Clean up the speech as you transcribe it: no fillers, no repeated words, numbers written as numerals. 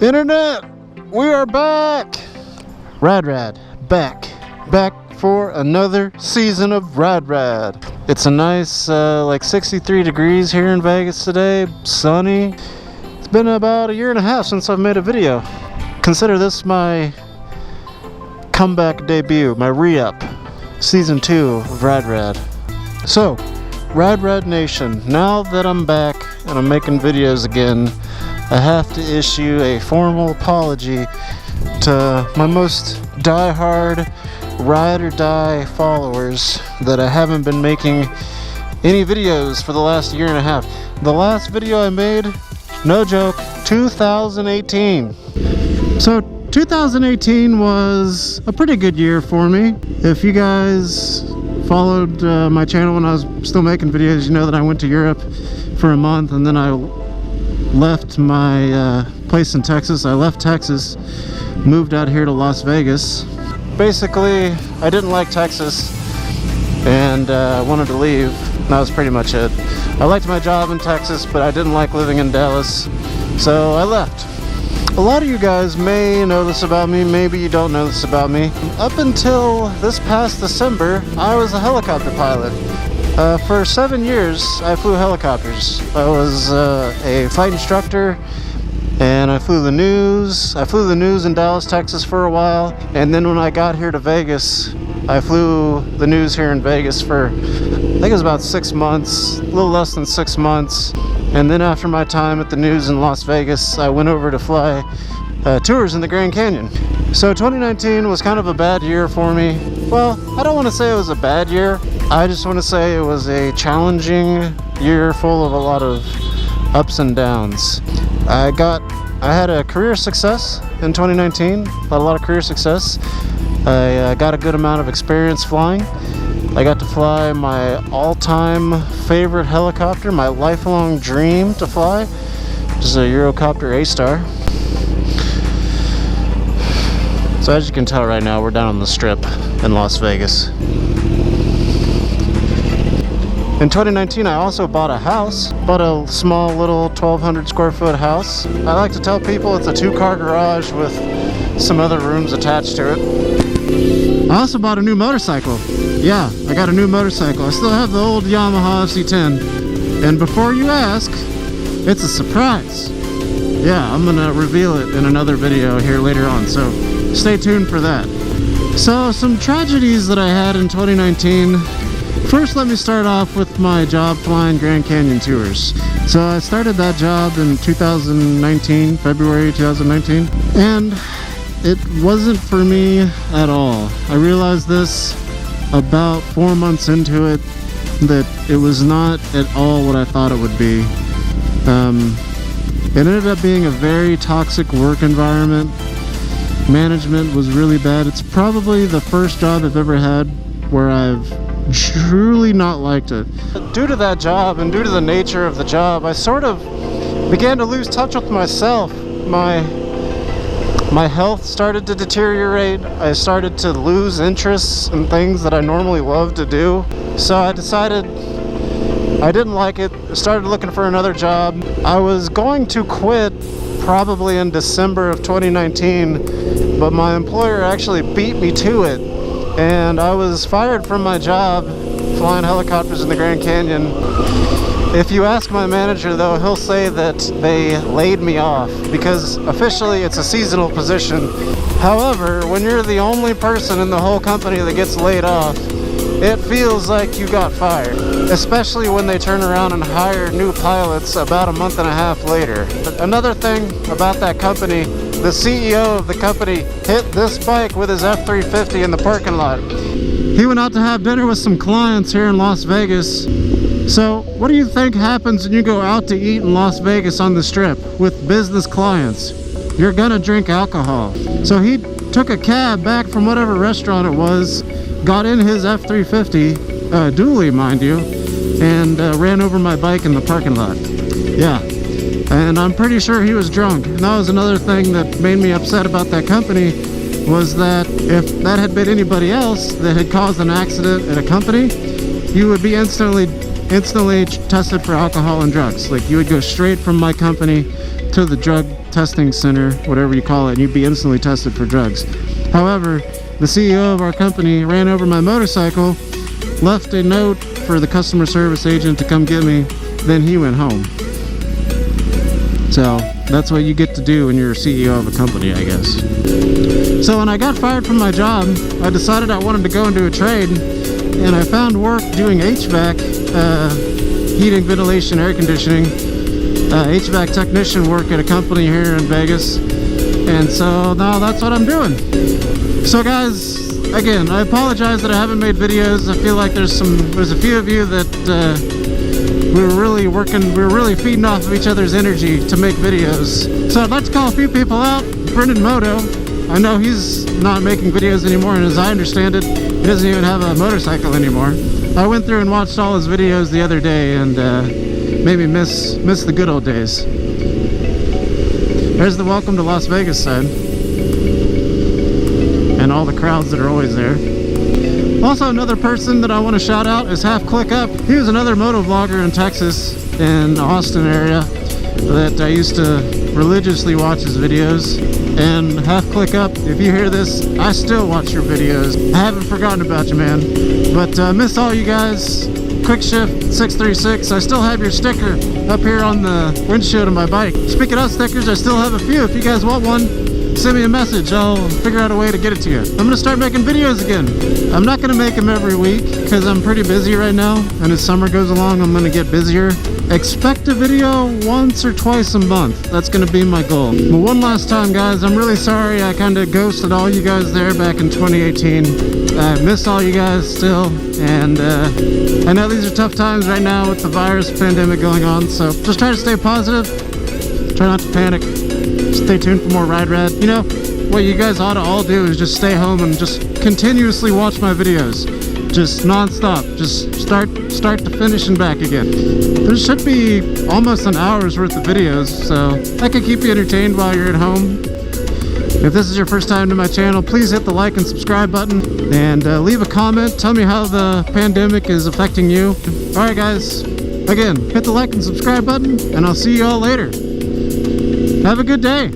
Internet, we are back. Rad, back for another season of Rad. It's a nice like 63 degrees here in Vegas today, sunny. It's been about a year and a half since I've made a video. Consider this my comeback debut, my re-up, season 2 of Rad. So, Rad Nation, now that I'm back and I'm making videos again, I have to issue a formal apology to my most die-hard, ride-or-die followers that I haven't been making any videos for the last year and a half. The last video I made, no joke, 2018. So 2018 was a pretty good year for me. If you guys followed my channel when I was still making videos, you know that I went to Europe for a month and then I left my place in Texas. I left Texas, moved out here to Las Vegas. Basically, I didn't like Texas and wanted to leave. That was pretty much it. I liked my job in Texas, but I didn't like living in Dallas, so I left. A lot of you guys may know this about me, maybe you don't know this about me. Up until this past December, I was a helicopter pilot. For 7 years, I flew helicopters. I was a flight instructor, and I flew the news. I flew the news in Dallas, Texas for a while, and then when I got here to Vegas, I flew the news here in Vegas for, I think it was about 6 months, a little less than 6 months. And then after my time at the news in Las Vegas, I went over to fly tours in the Grand Canyon. So 2019 was kind of a bad year for me. Well, I don't want to say it was a bad year. I just want to say it was a challenging year full of a lot of ups and downs. I had a career success in 2019, a lot of career success. I got a good amount of experience flying. I got to fly my all-time favorite helicopter, my lifelong dream to fly, which is a Eurocopter A-Star. So as you can tell right now, we're down on the Strip in Las Vegas. In 2019, I also bought a house, bought a small little 1,200 square foot house. I like to tell people it's a 2-car garage with some other rooms attached to it. I also bought a new motorcycle. Yeah, I got a new motorcycle. I still have the old Yamaha FC10. And before you ask, it's a surprise. Yeah, I'm gonna reveal it in another video here later on, so stay tuned for that. So, some tragedies that I had in 2019. First, let me start off with my job flying Grand Canyon tours. So I started that job in 2019, February 2019, and it wasn't for me at all. I realized this about 4 months into it, that it was not at all what I thought it would be. It ended up being a very toxic work environment. Management was really bad. It's probably the first job I've ever had where I've truly not liked it. Due to that job and due to the nature of the job, I sort of began to lose touch with myself. My health started to deteriorate. I started to lose interests in things that I normally love to do. So I decided I didn't like it. I started looking for another job. I was going to quit probably in December of 2019, but my employer actually beat me to it. And I was fired from my job flying helicopters in the Grand Canyon. If you ask my manager though, he'll say that they laid me off because officially it's a seasonal position. However, when you're the only person in the whole company that gets laid off, it feels like you got fired, especially when they turn around and hire new pilots about a month and a half later. Another thing about that company, the CEO of the company hit this bike with his F-350 in the parking lot. He went out to have dinner with some clients here in Las Vegas. So what do you think happens when you go out to eat in Las Vegas on the Strip with business clients? You're gonna drink alcohol. So he took a cab back from whatever restaurant it was, got in his F-350, dually mind you, and ran over my bike in the parking lot. Yeah, and I'm pretty sure he was drunk. And that was another thing that made me upset about that company, was that if that had been anybody else that had caused an accident at a company, you would be instantly instantly tested for alcohol and drugs. Like, you would go straight from my company to the drug testing center, whatever you call it, and you'd be instantly tested for drugs. However, the CEO of our company ran over my motorcycle, left a note for the customer service agent to come get me, then he went home. So that's what you get to do when you're a CEO of a company, I guess. So when I got fired from my job, I decided I wanted to go into a trade, and I found work doing HVAC, heating, ventilation, air conditioning, HVAC technician work at a company here in Vegas. And so now that's what I'm doing. So guys, again, I apologize that I haven't made videos. I feel like there's a few of you that we were really feeding off of each other's energy to make videos. So I'd like to call a few people out. Brendan Moto, I know he's not making videos anymore, and as I understand it, he doesn't even have a motorcycle anymore. I went through and watched all his videos the other day, and made me miss the good old days. There's the welcome to Las Vegas sign, and all the crowds that are always there. Also, another person that I want to shout out is Half Click Up. He was another moto vlogger in Texas, in the Austin area, that I used to religiously watch his videos. And Half Click Up, if you hear this, I still watch your videos. I haven't forgotten about you, man. But miss all you guys. Quick Shift 636, I still have your sticker up here on the windshield of my bike. Speaking of stickers, I still have a few. If you guys want one, send me a message. I'll figure out a way to get it to you. I'm gonna start making videos again. I'm not gonna make them every week because I'm pretty busy right now, and as summer goes along, I'm gonna get busier. Expect a video once or twice a month. That's gonna be my goal. But one last time, guys, I'm really sorry I kind of ghosted all you guys there back in 2018. I miss all you guys still, and I know these are tough times right now with the virus pandemic going on, so just try to stay positive, try not to panic, stay tuned for more Ride Rad. You know, what you guys ought to all do is just stay home and just continuously watch my videos. Just non-stop, just start to finish and back again. There should be almost an hour's worth of videos, so that could keep you entertained while you're at home. If this is your first time to my channel, please hit the like and subscribe button, and leave a comment. Tell me how the pandemic is affecting you. Alright guys, again, hit the like and subscribe button, and I'll see you all later. Have a good day.